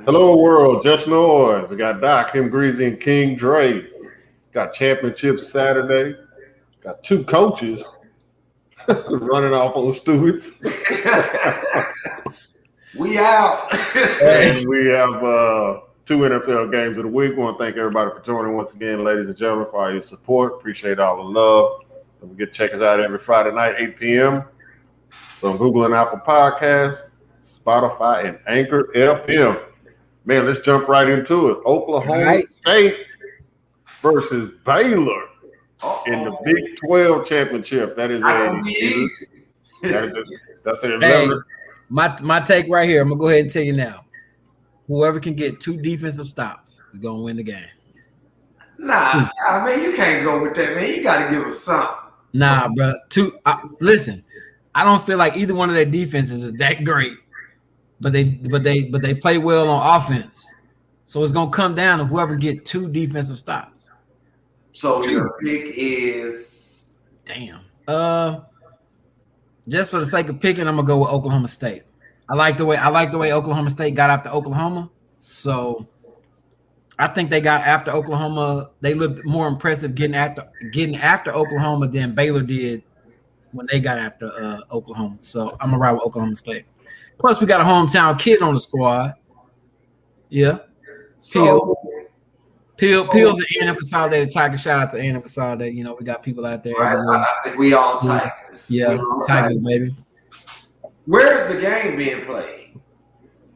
Hello, world. Just noise. We got Doc, him, Greez-e, and King Dre. Got championships Saturday. Got two coaches running off on students, We out. and we have two NFL games of the week. Want to thank everybody for joining once again, ladies and gentlemen, for all your support. Appreciate all the love. Don't forget to check us out every Friday night, 8 p.m. So on Google and Apple Podcasts, Spotify, and Anchor FM. Man, let's jump right into it. Oklahoma State versus Baylor in the Uh-oh. Big 12 championship. That is Not a gonna be easy. that is a that's a Hey, 11. my take right here. I'm gonna go ahead and tell you now. Whoever can get two defensive stops is gonna win the game. Nah, man, you can't go with that, man. You got to give us something. Nah, bro. Listen, I don't feel like either one of their defenses is that great, but they play well on offense. So it's gonna come down to whoever can get two defensive stops. So your pick is Damn. Just for the sake of picking, I'm gonna go with Oklahoma State. I like the way Oklahoma State got after Oklahoma. So I think they got after Oklahoma. They looked more impressive getting after Oklahoma than Baylor did when they got after Oklahoma. So I'm gonna ride with Oklahoma State. Plus, we got a hometown kid on the squad. Yeah. Peel's an A&M Consolidated Tiger. Shout out to A&M Consolidated. You know, we got people out there. right. I think we all Tigers. Yeah, Tigers, baby. Where is the game being played?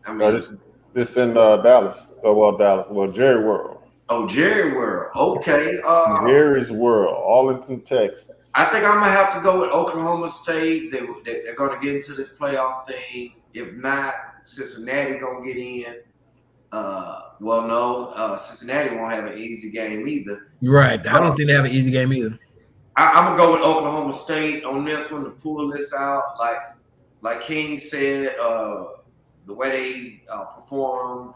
I mean, This in Dallas. Dallas. Well, Jerry World. Jerry World. Okay. Jerry's World, Arlington, Texas. I think I'm gonna have to go with Oklahoma State. They're gonna get into this playoff thing. If not, Cincinnati gonna get in. Cincinnati won't have an easy game either. Right. I don't think they have an easy game either. I'm gonna go with Oklahoma State on this one to pull this out. Like King said, the way they performed,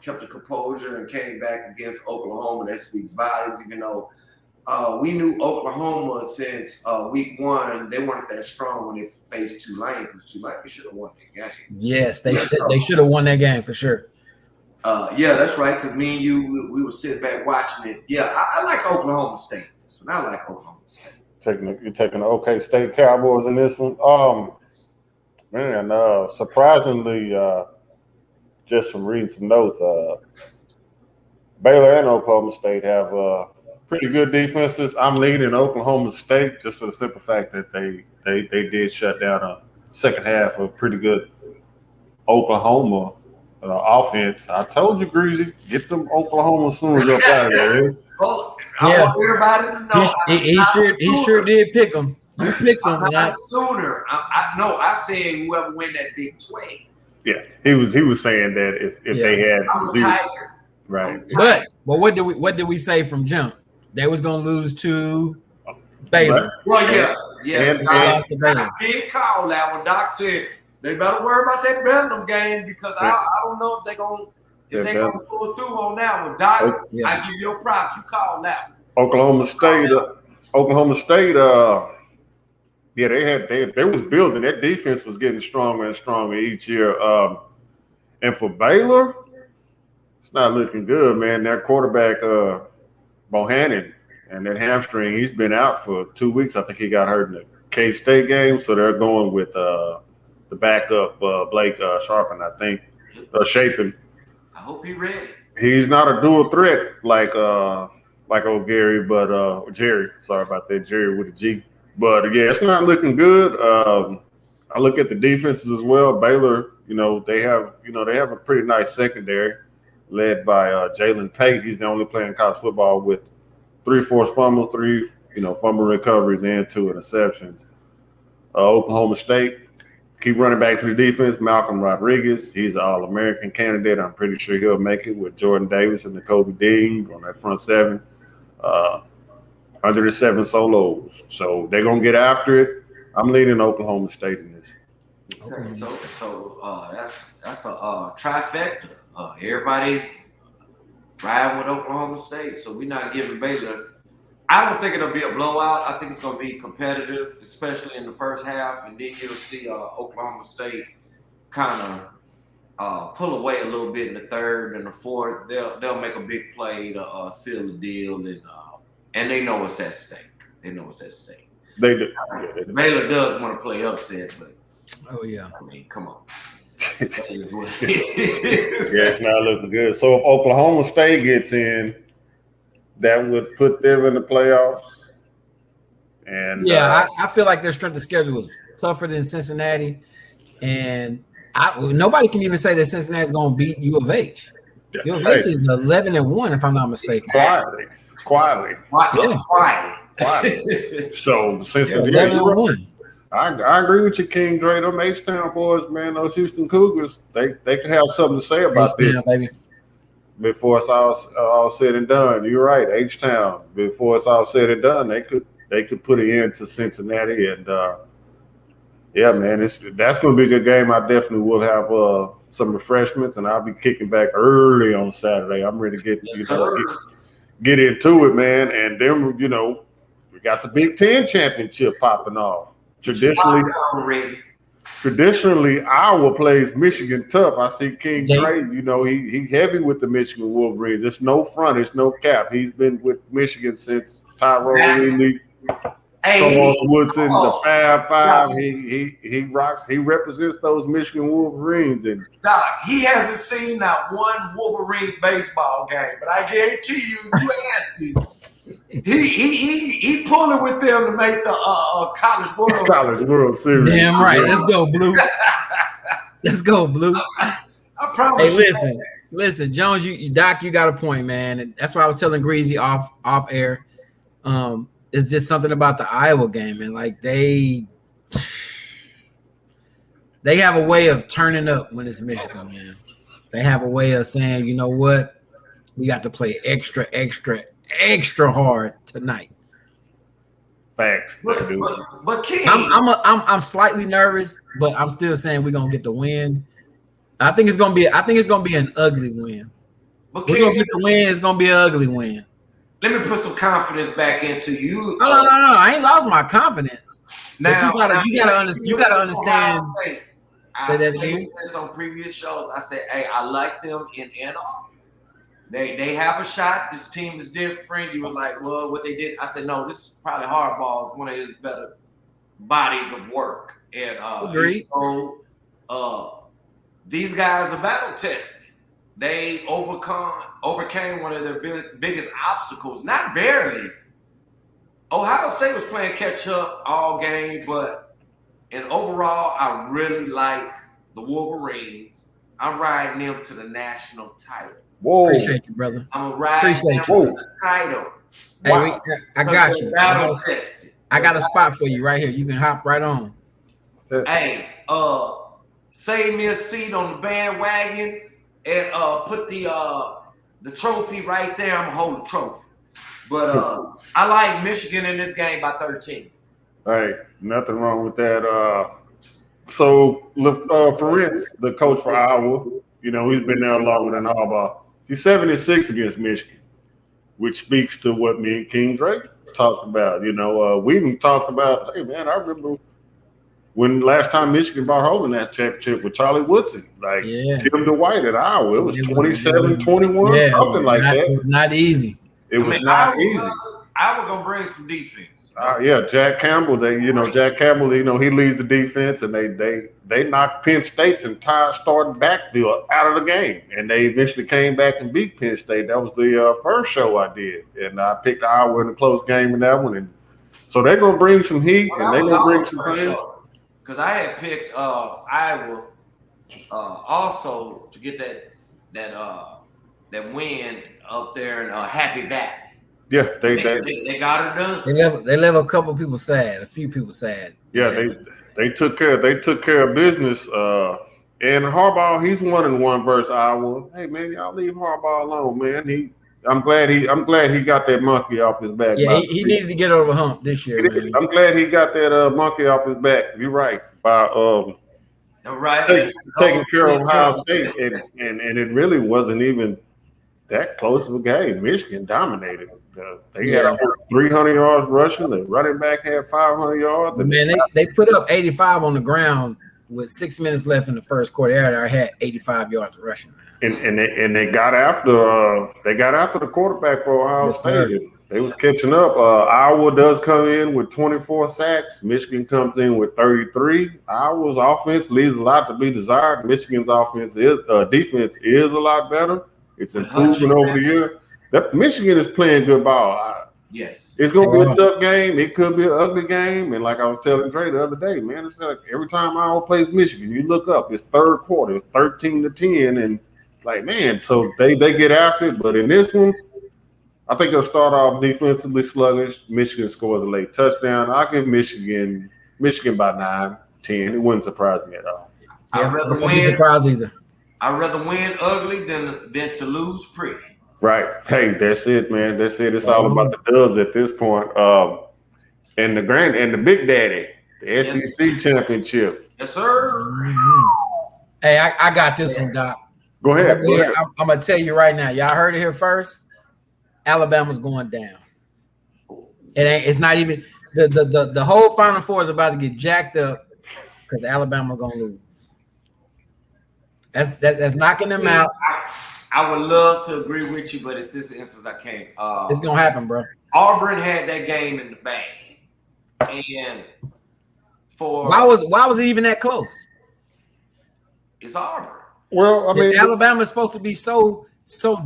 kept the composure, and came back against Oklahoma. That speaks volumes. Even though we knew Oklahoma since week one, they weren't that strong when they faced Tulane, because Tulane should have won that game. Yes, they should have won that game for sure. Yeah, that's right. Because me and you, we were sitting back watching it. Yeah, I like Oklahoma State. This one, I like Oklahoma State. You're taking the OK State Cowboys in this one. Surprisingly, just from reading some notes, Baylor and Oklahoma State have pretty good defenses. I'm leaning Oklahoma State just for the simple fact that they did shut down a second half of pretty good Oklahoma offense. I told you, Greez-e, get them Oklahoma Sooners up out of there. Well, I want everybody to know. He sure did pick them. You picked them. I'm not Sooner. I said whoever win that Big 12. Yeah, he was saying that if they had I'm a Tiger. Right. But what did we say from jump? They was gonna lose to Baylor. Well, yeah. Lost to Baylor. I did call that one. Doc said they better worry about that Bedlam game because I don't know if they're gonna pull through on that one. Doc, I give you a props. You call that one. Oklahoma State. They was building. That defense was getting stronger and stronger each year. And for Baylor, it's not looking good, man. Their quarterback, Bohannon, and that hamstring, he's been out for 2 weeks. I think he got hurt in the K-State game, so they're going with the backup, Blake Sharpen, I think, Shaping. I hope he's ready. He's not a dual threat like old Gary, but Jerry. Sorry about that, Jerry with a G. But yeah, it's not looking good. I look at the defenses as well. Baylor, they have a pretty nice secondary, led by Jalen Pate. He's the only player in college football with 3 forced fumbles, 3 fumble recoveries, and 2 interceptions. Oklahoma State, keep running back to the defense. Malcolm Rodriguez, he's an All-American candidate. I'm pretty sure he'll make it with Jordan Davis and Kobe Dean on that front seven. 107 solos. So they're going to get after it. I'm leading Oklahoma State in this. Okay, so that's a trifecta. Everybody riding with Oklahoma State. So we're not giving Baylor. I don't think it'll be a blowout. I think it's going to be competitive, especially in the first half. And then you'll see Oklahoma State kind of pull away a little bit in the third and the fourth, they'll make a big play to seal the deal, and they know what's at stake. They know what's at stake. They do. Baylor does want to play upset, but yeah, I mean, come on. That is what it is. Yeah, it's not looking good. So if Oklahoma State gets in, that would put them in the playoffs. And yeah, I feel like their strength of schedule is tougher than Cincinnati, and nobody can even say that Cincinnati's going to beat U of H. U of H is 11-1, if I'm not mistaken. Quietly. So Cincinnati, 11-1. I agree with you, King Dre. Them H-Town boys, man, those Houston Cougars, they could have something to say about this baby. Before it's all said and done. You're right, H-Town. Before it's all said and done, they could put an end to Cincinnati, and yeah, man, that's going to be a good game. I definitely will have some refreshments, and I'll be kicking back early on Saturday. I'm ready to get into it, man. And then we got the Big Ten championship popping off. Traditionally, Iowa plays Michigan tough. I see King Dre, he heavy with the Michigan Wolverines. It's no front, it's no cap. He's been with Michigan since Tyrone Lee, Woodson, the Fab Five. He rocks. He represents those Michigan Wolverines. And he hasn't seen that one Wolverine baseball game, but I guarantee you asked him. He pulling with them to make the College World Series. Damn right. Let's go, Blue. Let's go, Blue. I promise. Hey, listen, Jones. Doc, you got a point, man. And that's why I was telling Greez-e off air. It's just something about the Iowa game, and like they have a way of turning up when it's Michigan, man. They have a way of saying, you know what, we got to play extra hard tonight. Facts. But King, I'm slightly nervous, but I'm still saying we're gonna get the win. I think it's gonna be an ugly win. But we're gonna get the win. It's gonna be an ugly win. Let me put some confidence back into you. No. I ain't lost my confidence. Now, you gotta understand. Say that again. On previous shows, I said, hey, I like them in Ann Arbor. They have a shot. This team is different. You were like, well, what they did. I said, no, this is probably Hardball's one of his better bodies of work. And agreed. These guys are battle tested. They overcame one of their biggest obstacles, not barely. Ohio State was playing catch up all game, but overall, I really like the Wolverines. I'm riding them to the national title. Whoa. Appreciate you, brother. I'm riding them to the title. Hey, wow. I got you. Battle tested. I got a spot for you right here. You can hop right on. Hey, save me a seat on the bandwagon. And put the trophy right there. I'm gonna hold the trophy. But I like Michigan in this game by 13. Hey, nothing wrong with that. So Ferentz, the coach for Iowa, he's been there longer than Harbaugh. He's 76 against Michigan, which speaks to what me and King Drake talked about. We even talked about, hey man, I remember when last time Michigan brought home in that championship with Charlie Woodson, Tim DeWhite at Iowa, it was 27-21, something like that. It was not easy. It was not easy. Iowa gonna bring some defense. Yeah, Jack Campbell. Jack Campbell. He leads the defense, and they knocked Penn State's entire starting backfield out of the game, and they eventually came back and beat Penn State. That was the first show I did, and I picked Iowa in a close game in that one, and so they're gonna bring some heat, and they're gonna bring some fans. Because I had picked Iowa also to get that win up there in Happy Valley. Yeah, they got it done. They left a couple people sad, a few people sad. Yeah, they took care of business. And Harbaugh, he's 1-1 versus Iowa. Hey man, y'all leave Harbaugh alone, man. I'm glad he got that monkey off his back. Yeah, he needed to get over the hump this year. Man. I'm glad he got that monkey off his back. You're right. By taking care of Ohio State, and it really wasn't even that close of a game. Michigan dominated. They had 300 yards rushing. The running back had 500 yards. Man, they put up 85 on the ground with 6 minutes left in the first quarter, I had 85 yards rushing, man. And they got after the quarterback for Ohio Yes, State. sir. They was catching up. Iowa does come in with 24 sacks. Michigan comes in with 33. Iowa's offense leaves a lot to be desired. Michigan's defense is a lot better. It's With improving over the Hutchinson, year. Michigan is playing good ball. yes. It's gonna be a tough game. It could be an ugly game. And like I was telling Trey the other day, man, it's like every time Iowa plays Michigan, you look up, it's third quarter, it's 13-10, and like, man, so they get after it. But in this one, I think they'll start off defensively sluggish. Michigan scores a late touchdown. I'll give Michigan by 9, 10. It wouldn't surprise me at all. Yeah, I wouldn't be surprised either. I'd rather win ugly than to lose pretty. Right. Hey, that's it, man. That's it. It's all about the dubs at this point. And the big daddy, the SEC championship. Yes, sir. Mm-hmm. Hey, I got this one, Doc. Go ahead. I'm gonna tell you right now. Y'all heard it here first. Alabama's going down. It's not even the whole Final Four is about to get jacked up because Alabama gonna lose. That's knocking them out. I would love to agree with you, but at this instance, I can't. It's gonna happen, bro. Auburn had that game in the bag, and why was it even that close? It's Auburn. Well, I mean, Alabama is supposed to be so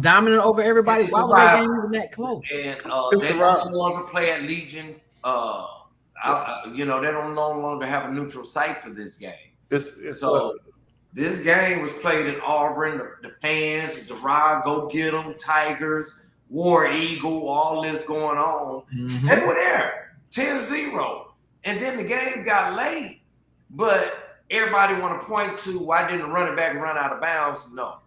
dominant over everybody. Why was that game even that close? And they don't no longer play at Legion. They don't no longer have a neutral site for this game. This game was played in Auburn. The fans, the Rod, Go Get 'em, Tigers, War Eagle, all this going on. Mm-hmm. They were there, 10-0. And then the game got late, but everybody want to point to why didn't the running back run out of bounds? No.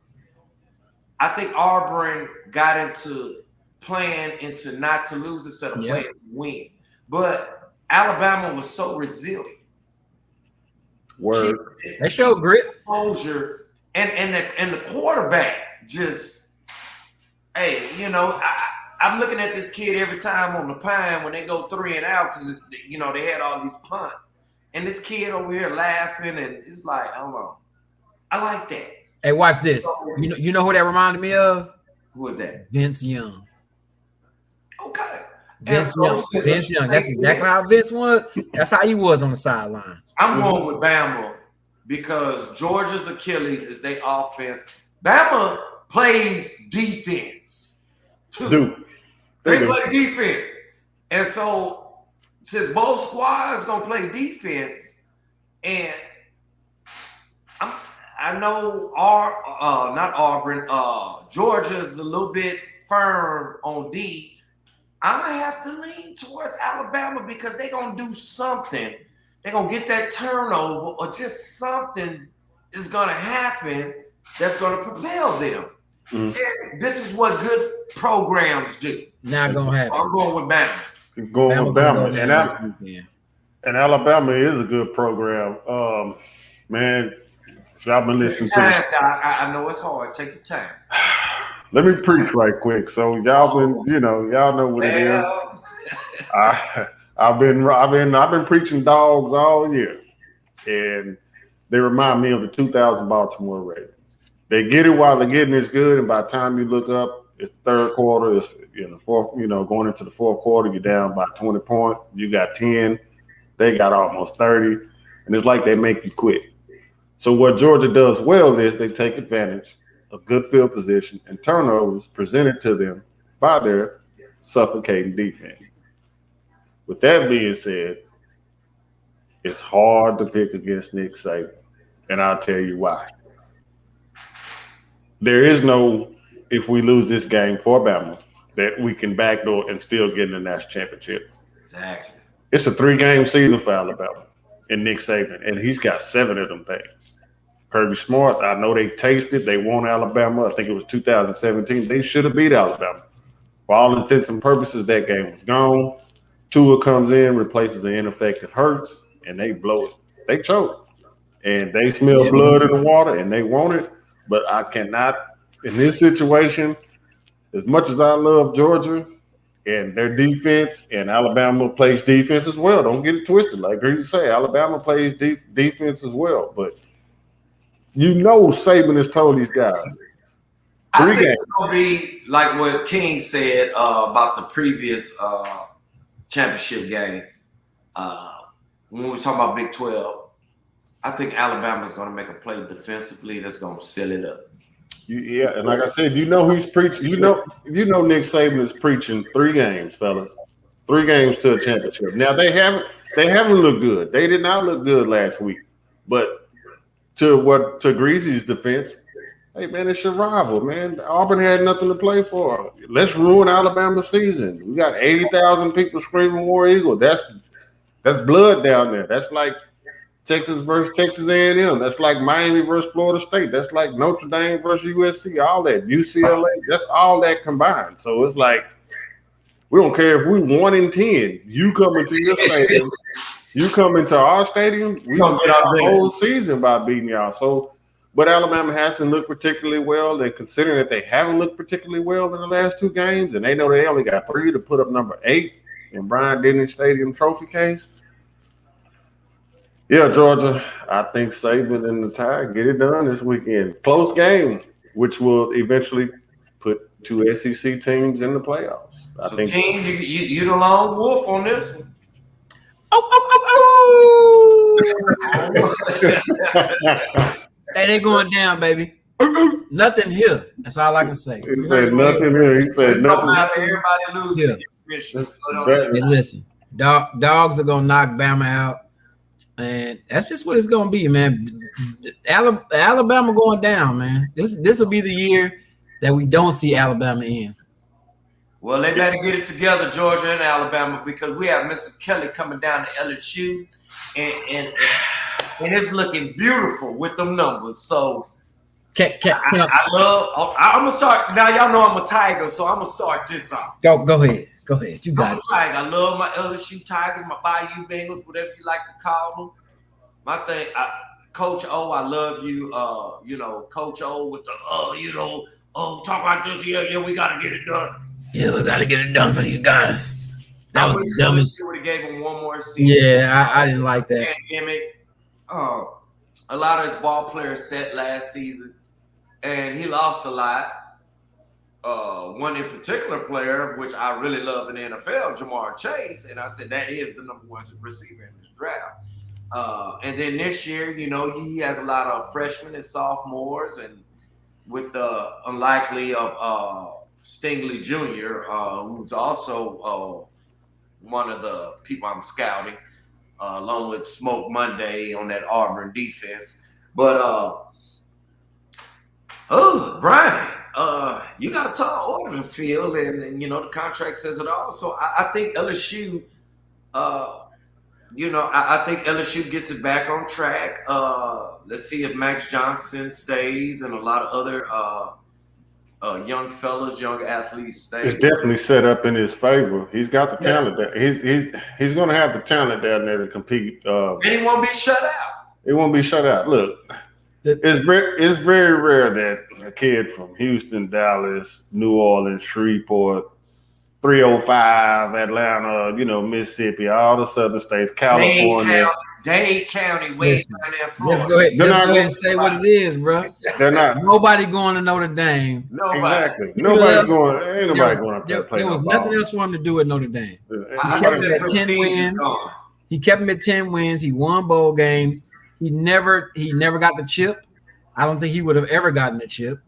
I think Auburn got into playing into not to lose instead of playing to win. But Alabama was so resilient. Word. They showed grit. Exposure. And the quarterback just, hey, I'm looking at this kid every time on the Pine when they go 3 and out because, they had all these punts. And this kid over here laughing, and it's like, hold on. I like that. Hey, watch this. You know who that reminded me of? Who is that? Vince Young. Okay. Vince Young. That's exactly how Vince was. That's how he was on the sidelines. I'm going with Bama because Georgia's Achilles is their offense. Bama plays defense too. They play defense. And so since both squads gonna play defense, and I know not Auburn, Georgia's a little bit firm on D. I'm going to have to lean towards Alabama because they're going to do something. They're going to get that turnover or just something is going to happen that's going to propel them. Mm-hmm. And this is what good programs do. Not going to happen. I'm going with Bama. You're going with Bama. And Alabama is a good program. Man, y'all been listening to this. I know it's hard. Take your time. Let me preach right quick. So y'all been, y'all know what it is. I've been preaching dogs all year, and they remind me of the 2000 Baltimore Ravens. They get it while they're getting this good, and by the time you look up, it's third quarter. It's fourth. Going into the fourth quarter, you're down by 20 points. You got 10. They got almost 30, and it's like they make you quit. So what Georgia does well is they take advantage of good field position and turnovers presented to them by their suffocating defense. With that being said, it's hard to pick against Nick Saban, and I'll tell you why. There is no, if we lose this game for Bama, that we can backdoor and still get in the national championship. Exactly. It's a 3-game season for Alabama and Nick Saban, and he's got 7 of them things. Kirby Smart, I know they tasted. They won Alabama. I think it was 2017. They should have beat Alabama. For all intents and purposes, that game was gone. Tua comes in, replaces an ineffective Hurts, and they blow it. They choke. And they smell blood in the water, and they want it. But I cannot, in this situation, as much as I love Georgia, and their defense, and Alabama plays defense as well. Don't get it twisted. Like Greez say, Alabama plays defense as well. But Saban has told these guys I 3 think games. it's gonna be like what King said about the previous championship game. When we were talking about Big 12, I think Alabama's gonna make a play defensively that's gonna seal it up. Yeah, and like I said, he's preaching. Nick Saban is preaching 3 games, fellas. 3 games to a championship. Now they haven't looked good. They did not look good last week. But to Greez-e's defense, hey man, it's your rival, man. Auburn had nothing to play for. Let's ruin Alabama's season. We got 80,000 people screaming War Eagle. That's blood down there. That's like Texas versus Texas A&M. That's like Miami versus Florida State. That's like Notre Dame versus USC. All that UCLA. That's all that combined. So it's like we don't care if we 1-10. You come into your stadium. You come into our stadium. We can get our whole season by beating y'all. So, but Alabama hasn't looked particularly well. And considering that they haven't looked particularly well in the last 2 games, and they know they only got 3 to put up number 8 in Bryant Denny Stadium trophy case. Yeah, Georgia, I think Saban and the Tide get it done this weekend. Close game, which will eventually put 2 SEC teams in the playoffs. I think. King, you the lone wolf on this one. Hey, they going down, baby. Nothing here. That's all I can say. He said nothing here. He said nothing. Everybody loses. Hey, listen, dogs are gonna knock Bama out. And that's just what it's gonna be, man. Alabama going down, man. This will be the year that we don't see Alabama in. Well, they better get it together, Georgia and Alabama, because we have Mr. Kelly coming down to LSU, and it's looking beautiful with them numbers. So I'm gonna start now. Y'all know I'm a Tiger, so I'm gonna start this off. Go ahead. You got it. I love my LSU Tigers, my Bayou Bengals, whatever you like to call them. My thing, Coach O, I love you. Coach O with the talk like this. Yeah, we gotta get it done. Yeah, we gotta get it done for these guys. That was the dumbest. Would have gave him one more season. Yeah, I didn't like that. Pandemic. A lot of his ball players set last season, and he lost a lot. One in particular player, which I really love in the NFL, Jamar Chase, and I said that is the number 1 receiver in this draft. And then this year, he has a lot of freshmen and sophomores, and with the unlikely of Stingley Jr., who's also one of the people I'm scouting, along with Smoke Monday on that Auburn defense. But Brian, you got a tall order to fill, and the contract says it all. So I think LSU, I think LSU gets it back on track. Let's see if Max Johnson stays, and a lot of other young fellas, young athletes stay. It's definitely set up in his favor. He's got the talent there. He's going to have the talent down there to compete. And he won't be shut out. It won't be shut out. Look. It's very rare that a kid from Houston, Dallas, New Orleans, Shreveport, 305, Atlanta, Mississippi, all the southern states, California. Dade County, way down there. Let's go ahead and say what it is, bro. They're not. Nobody going to Notre Dame. Nobody. Exactly. Nobody's going. Ain't nobody going up there to play. There was nothing else for him to do at Notre Dame. He kept him at 10 wins. He kept him at 10 wins. He won bowl games. He never got the chip. I don't think he would have ever gotten the chip.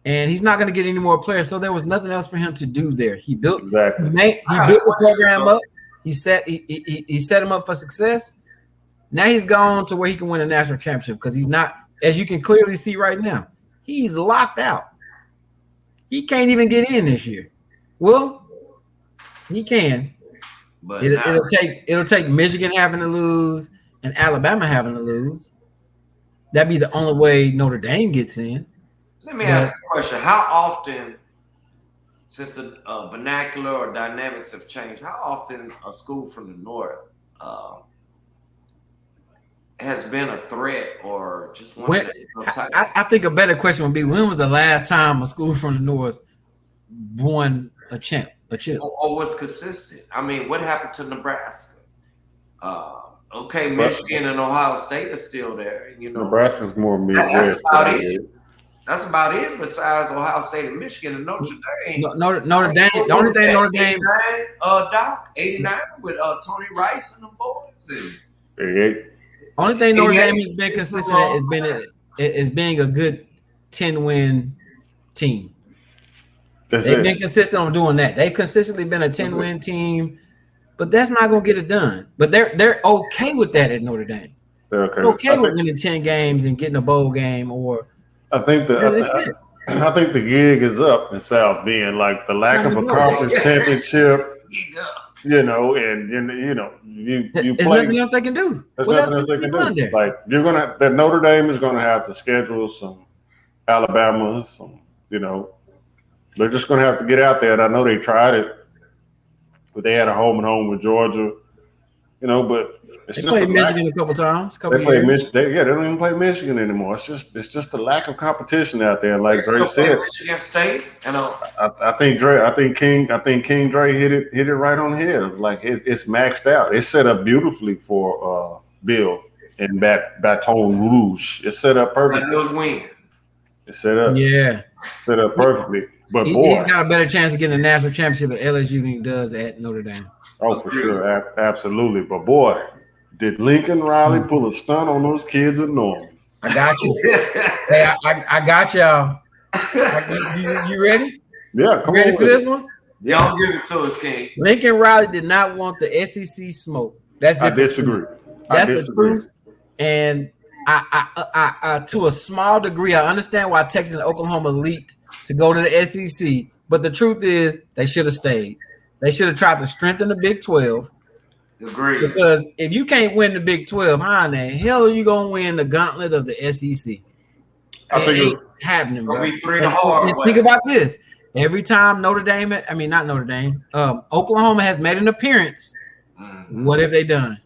And he's not going to get any more players. So there was nothing else for him to do there. He built built the program up. He set him up for success. Now he's gone to where he can win a national championship because he's not, as you can clearly see right now, he's locked out. He can't even get in this year. Well, he can. But it'll take Michigan having to lose and Alabama having to lose. That'd be the only way Notre Dame gets in. Let me ask you a question. How often, since the vernacular or dynamics have changed, how often a school from the North has been a threat or just one? I think a better question would be, when was the last time a school from the North won a champ? a chip. Or what's consistent. I mean, what happened to Nebraska? Okay, Michigan and Ohio State are still there. You know, Nebraska's more that's Midwest. about it. That's about it. Besides Ohio State and Michigan and Notre Dame. Notre Dame. The only thing Notre Dame. 89 with Tony Rice and the boys. And only thing Notre Dame has been consistent at is being a good 10-win team. They've been consistent on doing that. They've consistently been a 10-win team, but that's not going to get it done. But they're okay with that at Notre Dame. They're okay with winning 10 games and getting a bowl game. Or I think the gig is up in South Bend. Like the lack of a conference championship, you know, and you know, you there's play. Nothing else they can do. There's nothing else they can do. Like that Notre Dame is going to have to schedule some Alabama, some, you know. They're just going to have to get out there. And I know they tried it, but they had a home and home with Georgia, you know. But they played Michigan a couple times. They played Michigan. They don't even play Michigan anymore. It's just the lack of competition out there. Like Dre said, Michigan State. I think King Dre hit it right on the head. It's like it's maxed out. It's set up beautifully for Bill and Baton Rouge. It's set up perfectly. Those win. It's set up. Yeah. Set up perfectly. But he's got a better chance of getting a national championship at LSU than he does at Notre Dame. Oh, for sure. Absolutely. But boy, did Lincoln Riley pull a stunt on those kids at Norman? I got you. Hey, I got y'all. You ready? Yeah, come ready for this one? Y'all give it to us, King. Lincoln Riley did not want the SEC smoke. That's just I disagree. That's the truth. And I to a small degree, I understand why Texas and Oklahoma leaped to go to the SEC, but the truth is they should have stayed. They should have tried to strengthen the Big 12. Agreed. Because if you can't win the Big 12, how in the hell are you gonna win the gauntlet of the SEC? I think it's happening, bro. Think about this. Every time Oklahoma has made an appearance, what have they done?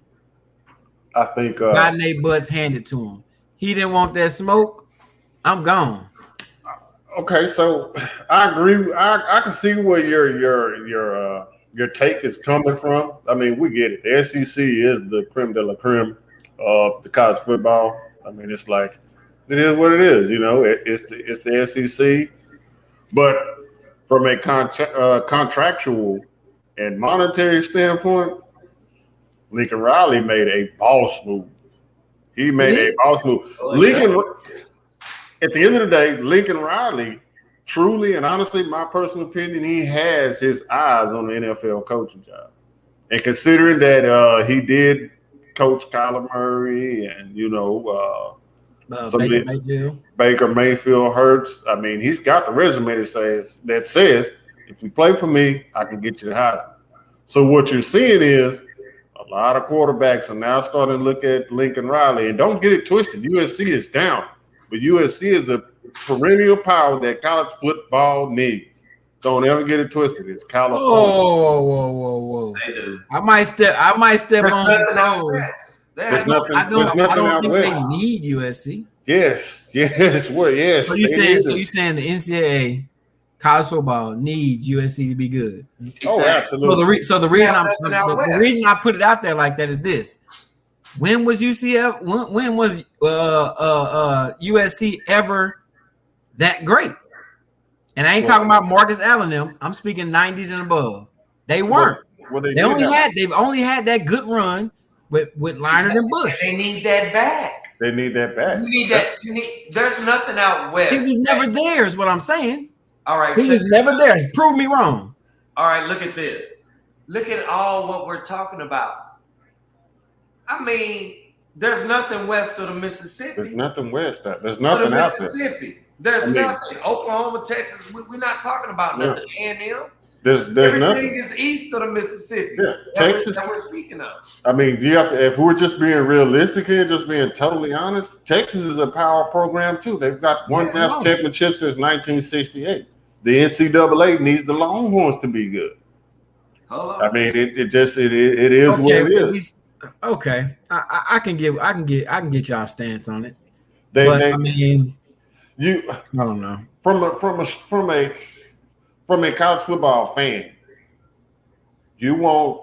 I think gotten their butts handed to him. He didn't want that smoke. I'm gone. Okay, so I agree. I can see where your take is coming from. I mean, we get it. The SEC is the creme de la creme of the college football. I mean, it's like it is what it is. You know, it's the SEC. But from a contractual and monetary standpoint, Lincoln Riley made a boss move. He made a boss move. At the end of the day, Lincoln Riley, truly and honestly, my personal opinion, he has his eyes on the NFL coaching job. And considering that he coach Kyler Murray and, Baker Mayfield Hurts, I mean, he's got the resume that says, if you play for me, I can get you the Heisman. So what you're seeing is a lot of quarterbacks are now starting to look at Lincoln Riley. And don't get it twisted, USC is down. But USC is a perennial power that college football needs. Don't ever get it twisted. It's California. Whoa. They do. I might step on the I don't think they need USC. Yes. Well, yes. So you saying the NCAA college football needs USC to be good? Exactly. Oh, absolutely. So the reason I put it out there like that is this. When was UCF? When was USC ever that great? And I ain't talking about Marcus Allen them. I'm speaking 90s and above. They weren't. They've only had that good run with Leonard and Bush. They need that back. They need that back. You need that. There's nothing out west. He was never there, is what I'm saying. All right. He was never there. Prove me wrong. All right, look at this. Look at all what we're talking about. I mean, there's nothing west of the Mississippi. There's nothing west. There's nothing out there. Mississippi. There's nothing. Oklahoma, Texas. We're not talking about nothing. A&M. There's everything nothing. is east of the Mississippi. Yeah, Texas. That we're speaking of. I mean, do you have to? If we're just being realistic here, just being totally honest, Texas is a power program too. They've got one national championship since 1968. The NCAA needs the Longhorns to be good. I mean, it is what it is. Okay, I can get y'all stance on it. I don't know. From a college football fan, You want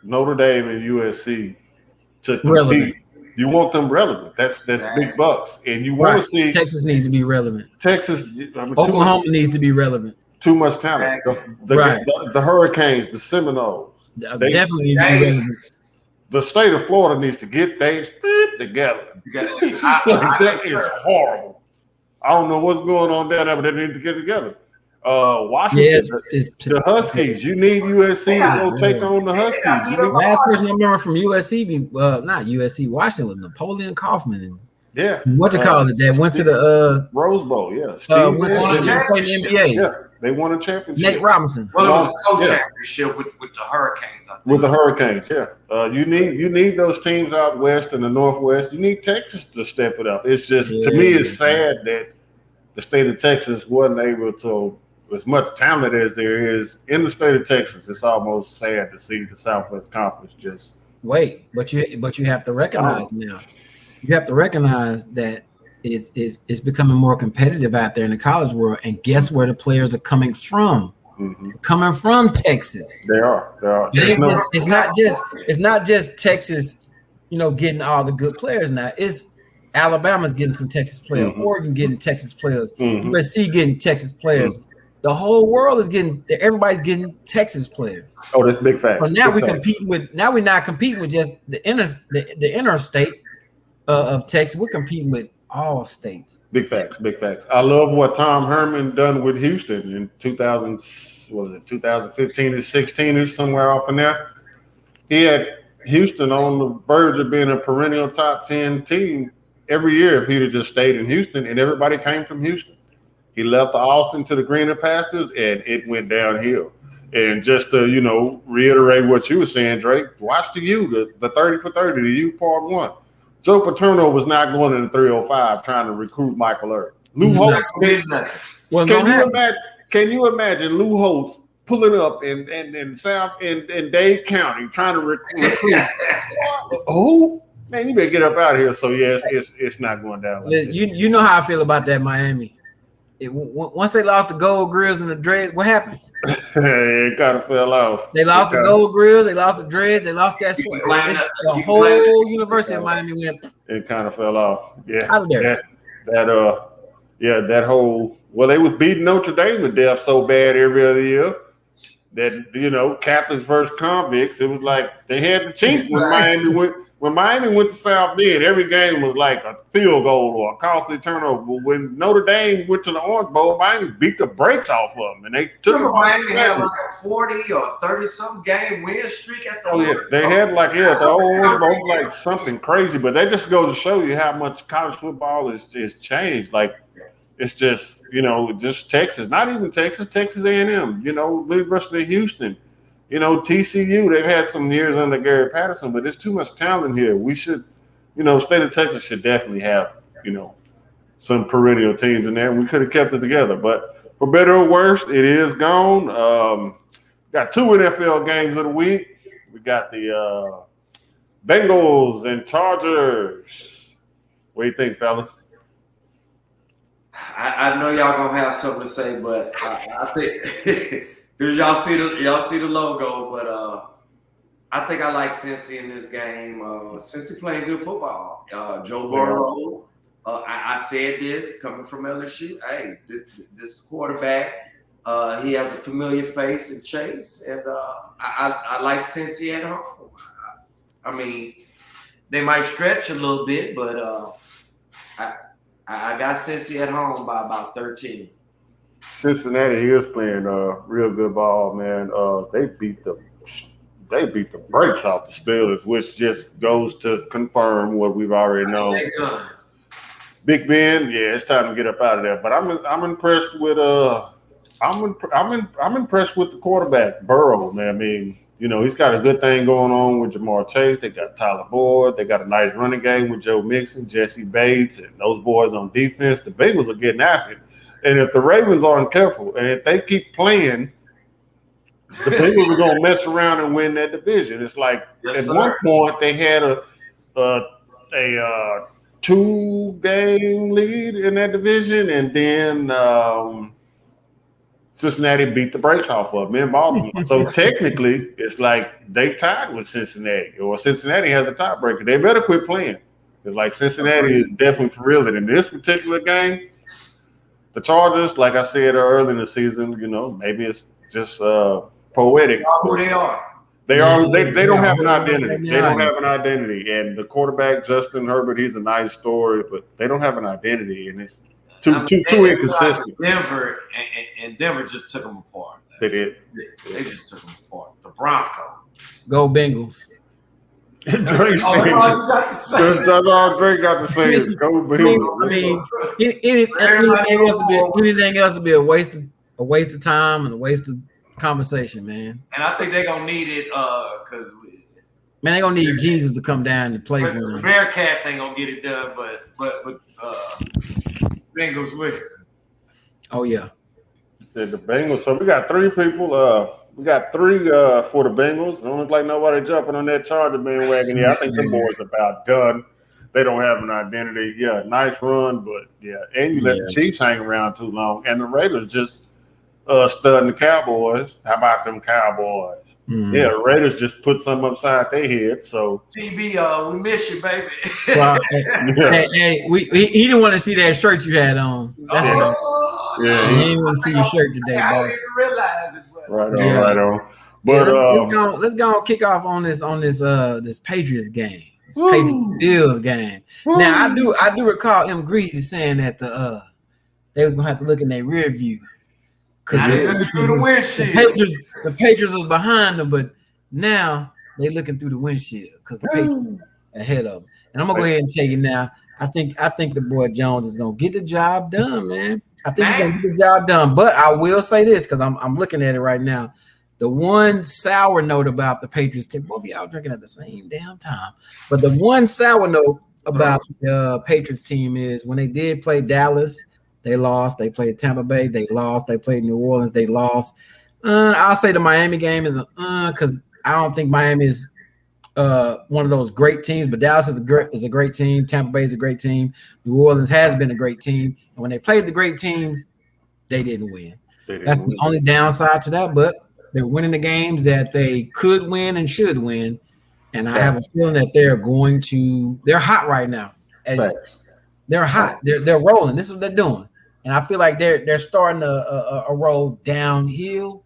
Notre Dame and USC to Relevant. compete. You want them relevant. That's big Exactly. bucks, and you want Right. to see Texas needs to be relevant. Texas. I mean, Oklahoma needs to be relevant. too much talent. Exactly. Right. The Hurricanes, the Seminoles, they Definitely need to be relevant. Davis. the state of Florida needs to get things together. Like, I that is concur. horrible. I don't know what's going on down there, but they need to get together. Yeah, Washington, it's the Huskies. You need USC to go take on the They got Huskies. beat up by last person I Washington. remember from USC, not USC, Washington was Napoleon Kaufman and Yeah. what you call it that went to the Rose Bowl, yeah. Steve went to Won a the played in the NBA. yeah, they won a championship. Nate Robinson. Well, it was a Yeah. co-championship with the Hurricanes. I think. With the Hurricanes, yeah. You need those teams out west and the northwest. You need Texas to step it up. It's just to me, it's sad that the state of Texas wasn't able to, as much talent as there is in the state of Texas. It's almost sad to see the Southwest Conference just. Wait, but you have to recognize now. You have to recognize that it's becoming more competitive out there in the college world. And guess where the players are coming from? Mm-hmm. Coming from Texas. They are. It's not just Texas, getting all the good players now. It's Alabama's getting some Texas players, Mm-hmm. Oregon getting Texas players, Mm-hmm. USC getting Texas players. Mm-hmm. The whole world is everybody's getting Texas players. Oh, that's big facts. So now big we're not competing with just the interstate of Texas. We're competing with all states. Big facts, big facts. I love what Tom Herman done with Houston in 2015 or 16 or somewhere off in there. He had Houston on the verge of being a perennial top 10 team every year if he'd have just stayed in Houston, and everybody came from Houston. He left Austin to the greener pastures, and it went downhill. And just to, reiterate what you were saying, Drake, watch the U, the 30 for 30, the U part one. Joe Paterno was not going in the 305 trying to recruit Michael Irvin. Lou Holtz. Can you imagine Lou Holtz pulling up in South in Dade County trying to recruit? Who? Man, you better get up out of here. So yes, it's not going down. Like you know how I feel about that Miami. Once they lost the Gold Grills and the Dreads, what happened? It kind of fell off. They lost the Gold Grills, they lost the Dreads, they lost that sweat. The whole University of Miami went. It kind of fell off. Yeah. Out of there. That whole. Well, they was beating Notre Dame to death so bad every other year that captains versus convicts. It was like they had the chink when Miami went. When Miami went to South Bend, every game was like a field goal or a costly turnover. But when Notre Dame went to the Orange Bowl, Miami beat the brakes off of them, and they took. Miami had like a 40 or 30-some game win streak at the. Oh yeah, they had the Orange Bowl like something crazy, but that just goes to show you how much college football is changed. Like it's just just Texas, not even Texas A&M. University of Houston. TCU, they've had some years under Gary Patterson, but there's too much talent here. We should, state of Texas should definitely have, some perennial teams in there. We could have kept it together, but for better or worse, it is gone. Got two NFL games of the week. We got the Bengals and Chargers. What do you think, fellas? I know y'all gonna have something to say, but I think. Because y'all see the logo, but I think I like Cincy in this game. Cincy playing good football. Joe Burrow. I said this coming from LSU. Hey, this quarterback. He has a familiar face in Chase, and I like Cincy at home. I mean, they might stretch a little bit, but I got Cincy at home by about 13. Cincinnati is playing real good ball, man. They beat the brakes off the Steelers, which just goes to confirm what we've already known. Big Ben, yeah, it's time to get up out of there. But I'm impressed with I'm impressed with the quarterback Burrow, man. I mean, he's got a good thing going on with Jamar Chase. They got Tyler Boyd. They got a nice running game with Joe Mixon, Jesse Bates, and those boys on defense. The Bengals are getting after it. And if the Ravens aren't careful, and if they keep playing, the Bengals are gonna mess around and win that division. It's like one point they had a 2-game lead in that division, and then Cincinnati beat the brakes off of them in Baltimore. So technically, it's like they tied with Cincinnati, or Cincinnati has a tiebreaker. They better quit playing. It's like Cincinnati is definitely for real. And in this particular game, the Chargers, like I said earlier in the season, maybe it's just poetic, Who but they are? they don't have an Right identity. They now, don't have an identity. And the quarterback Justin Herbert, he's a nice story, but they don't have an identity, and it's I too mean, too they too like inconsistent. Denver, and Denver just took them apart. They did. They just took them apart. The Broncos. go Bengals. Drake Oh, that's said, all you got to say. that's all Drake got to say is go I Bengals. mean, Everybody anything else would be a waste of time and a waste of conversation, man. And I think they're gonna need it because Man, they gonna need Jesus to come down and play for the them. Bearcats ain't gonna get it done, but Bengals will. Oh yeah. Said the Bengals. So we got three people. We got three for the Bengals. Don't look like nobody jumping on that Charger bandwagon. Yeah, I think the boys about done. They don't have an identity. Yeah, nice run, but yeah, and you let the Chiefs hang around too long, and the Raiders just studying the Cowboys. How about them Cowboys? Yeah, the Raiders just put something upside their head. So TB, we miss you, baby. Well, hey, he didn't want to see that shirt you had on. That's oh, yeah, he didn't want to see your shirt today, I boy. didn't realize it. But right on. But But let's go kick off on this Patriots game. This Patriots Bills game. Now I do recall Greez-e saying that they was gonna have to look in their rear view. Because the Patriots was behind them, but now they looking through the windshield because the Patriots ahead of them. And I'm gonna go ahead and tell you now, I think the boy Jones is gonna get the job done, man. I think he's gonna get the job done. But I will say this because I'm looking at it right now. The one sour note about the Patriots team, both of y'all drinking at the same damn time. But the one sour note about the Patriots team is when they did play Dallas, they lost. They played Tampa Bay, they lost. They played New Orleans, they lost. I'll say the Miami game is because I don't think Miami is one of those great teams, but Dallas is a great team. Tampa Bay is a great team. New Orleans has been a great team. And when they played the great teams, they didn't win. That's the only downside to that, but they're winning the games that they could win and should win. And I have a feeling that they're hot right now. They're hot. They're rolling. This is what they're doing. And I feel like they're starting a roll downhill.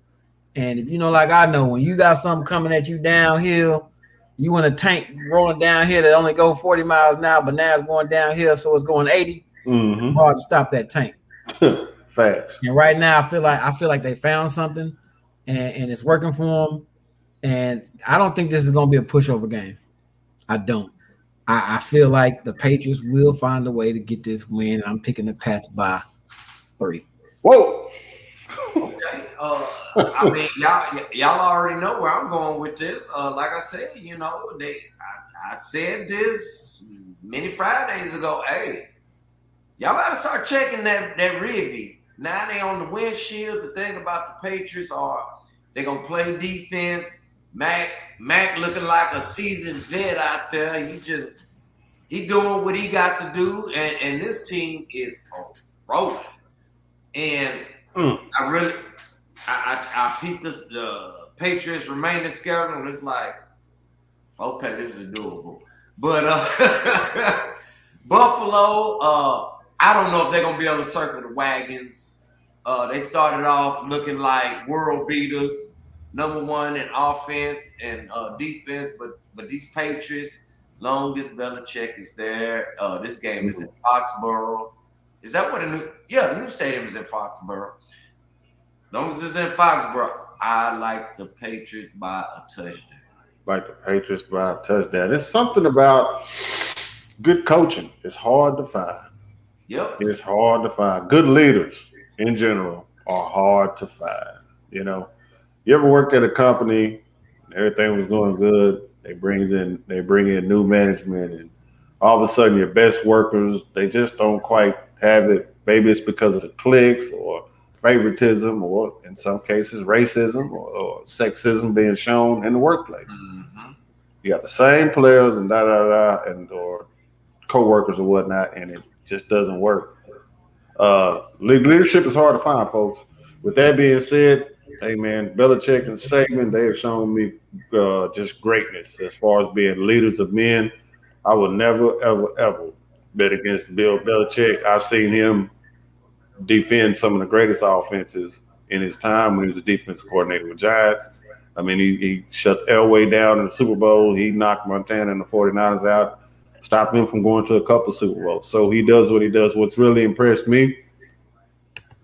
And if you know, like I know, when you got something coming at you downhill, you in a tank rolling downhill that only go 40 miles an hour, but now it's going downhill, so it's going 80. It's hard to stop that tank. Facts. And right now, I feel like they found something, and it's working for them. And I don't think this is going to be a pushover game. I don't. I feel like the Patriots will find a way to get this win, and I'm picking the Pats by 3. Whoa. Okay. I mean, y'all already know where I'm going with this. Like I said, I said this many Fridays ago. Hey, y'all gotta start checking that review. Now they on the windshield. The thing about the Patriots are they gonna play defense. Mac looking like a seasoned vet out there. He doing what he got to do, and this team is rolling. And I peeped this the Patriots remaining schedule, and it's like, okay, this is doable. But Buffalo, I don't know if they're gonna be able to circle the wagons. They started off looking like world beaters, number one in offense and defense, but these Patriots, long as Belichick is there, this game is in Foxborough. Is that what the new stadium is in Foxborough? As long as it's in Foxborough, I like the Patriots by a touchdown. Like the Patriots by a touchdown. It's something about good coaching. It's hard to find. Yep. It's hard to find. Good leaders in general are hard to find. You ever worked at a company, everything was going good, they bring in new management, and all of a sudden your best workers, they just don't quite have it. Maybe it's because of the cliques or favoritism, or in some cases racism or sexism being shown in the workplace. Mm-hmm. You got the same players and and or co-workers or whatnot, and it just doesn't work. Leadership is hard to find, folks. With that being said, hey man, Belichick and Saban, they have shown me just greatness as far as being leaders of men. I will never, ever, ever bet against Bill Belichick. I've seen him defend some of the greatest offenses in his time when he was a defensive coordinator with Giants. I mean, he shut Elway down in the Super Bowl. He knocked Montana and the 49ers out, stopped him from going to a couple Super Bowls. So he does what he does. What's really impressed me,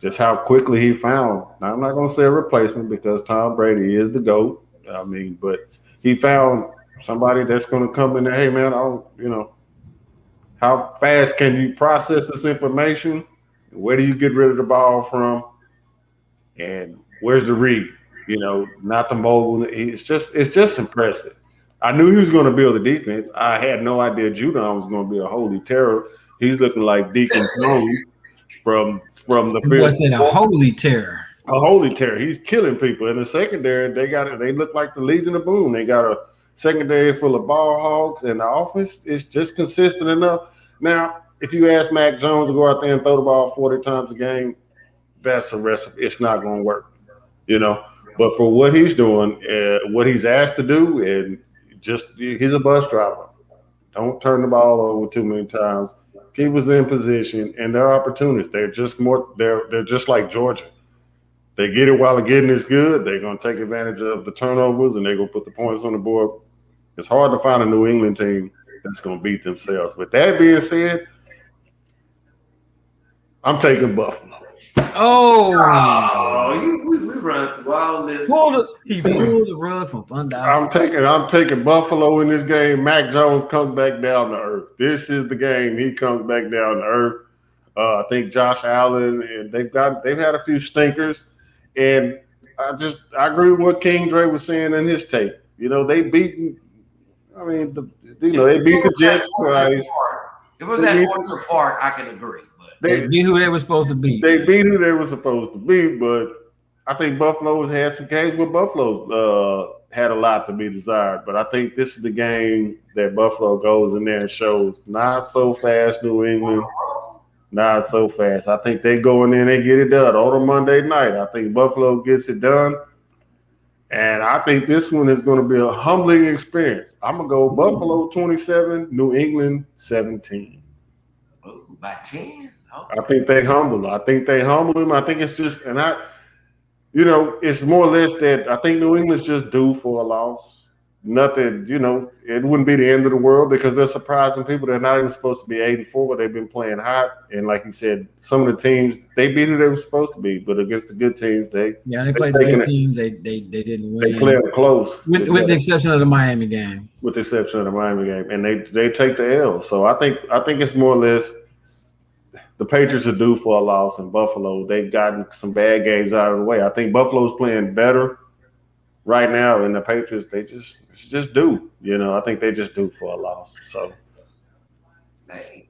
just how quickly he found. Now, I'm not going to say a replacement because Tom Brady is the GOAT. I mean, but he found somebody that's going to come in there. Hey, man, I don't, how fast can you process this information? Where do you get rid of the ball from? And where's the read? Not the mobile. It's just impressive. I knew he was going to build a defense. I had no idea Judon was going to be a holy terror. He's looking like Deacon Jones from the The boy Fearless said a Four. holy terror. A holy terror. He's killing people. In the secondary, they look like the Legion of Boom. They got a secondary full of ball hogs, and the offense is just consistent enough. Now, if you ask Mac Jones to go out there and throw the ball 40 times a game, that's a recipe. It's not going to work, you know. But for what he's doing, what he's asked to do, and just he's a bus driver. Don't turn the ball over too many times. Keep us in position, and their opportunities. They're just more. They're just like Georgia. They get it while the getting is good. They're going to take advantage of the turnovers, and they're going to put the points on the board. It's hard to find a New England team that's going to beat themselves. With that being said, I'm taking Buffalo. Oh, Oh, we run through all this. he pulled the rug from under our I'm feet. taking Buffalo in this game. Mac Jones comes back down to earth. This is the game. He comes back down to earth. I think Josh Allen and they've had a few stinkers, and I agree with what King Dre was saying in his tape. They beaten. I mean, they It beat the was at Jets Orchard twice. Park. It was They at beat Orchard Park. I can agree, but They they be who they were supposed to be. they beat who they were supposed to be, but I think Buffalo's had some games where Buffalo's had a lot to be desired. But I think this is the game that Buffalo goes in there and shows not so fast New England, not so fast. I think they go in there and they get it done on a Monday night. I think Buffalo gets it done. And I think this one is going to be a humbling experience. I'm going to go Buffalo 27, New England 17. ooh, by 10? I Okay. think they humble him. I think they humble him. I think it's just, it's more or less that I think New England's just due for a loss. Nothing, it wouldn't be the end of the world because they're surprising people. They're not even supposed to be 8-4, but they've been playing hot. And like you said, some of the teams they beat who they were supposed to be, but against the good teams, Yeah, they they played the good taking it. teams. They didn't They play win, it close. with the exception of the Miami game. With the exception of the Miami game, and they take the L. So I think it's more or less the Patriots are due for a loss in Buffalo. They've gotten some bad games out of the way. I think Buffalo's playing better right now, and the Patriots it's just due. I think they just due for a loss. So Hey,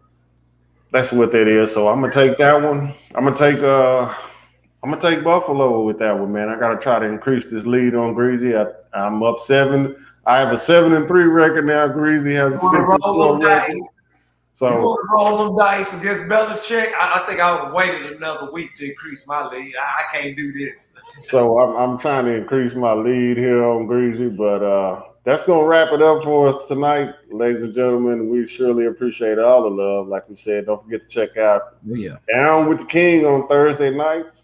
that's what that is. So I'm gonna take that one. I'm gonna take Buffalo with that one, man. I gotta try to increase this lead on Greasy. I'm up 7. I have a 7-3 record now. Greasy has a you want six to and roll four them record. dice? You So want to roll them dice against Belichick? I think I would have waited another week to increase my lead. I can't do this. So I'm trying to increase my lead here on Greasy, but that's gonna wrap it up for us tonight, ladies and gentlemen. We surely appreciate all the love. Like we said, don't forget to check out Oh yeah. Down with the King on Thursday nights.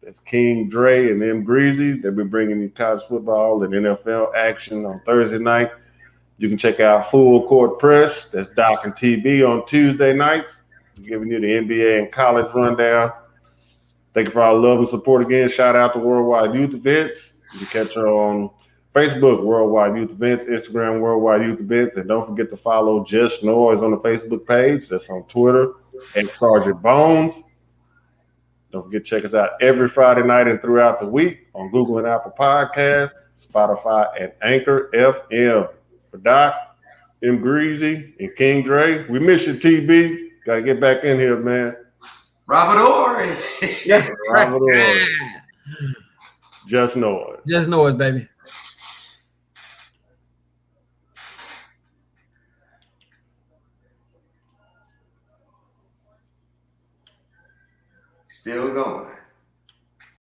That's King Dre and them Greasy. They'll be bringing you college football and NFL action on Thursday night. You can check out Full Court Press. That's Doc and TB on Tuesday nights, giving you the NBA and college rundown. Thank you for all the love and support again. Shout out to Worldwide Youth Events. You can catch her on Facebook, Worldwide Youth Events, Instagram, Worldwide Youth Events, and don't forget to follow Just Noise on the Facebook page. That's on Twitter, and Sergeant Bones. Don't forget to check us out every Friday night and throughout the week on Google and Apple Podcasts, Spotify, and Anchor FM. For Doc, M. Greasy, and King Dre, we miss you, TB. Got to get back in here, man. Robert Ory. Robert Ory. Just Noise. Just noise, baby. Still going.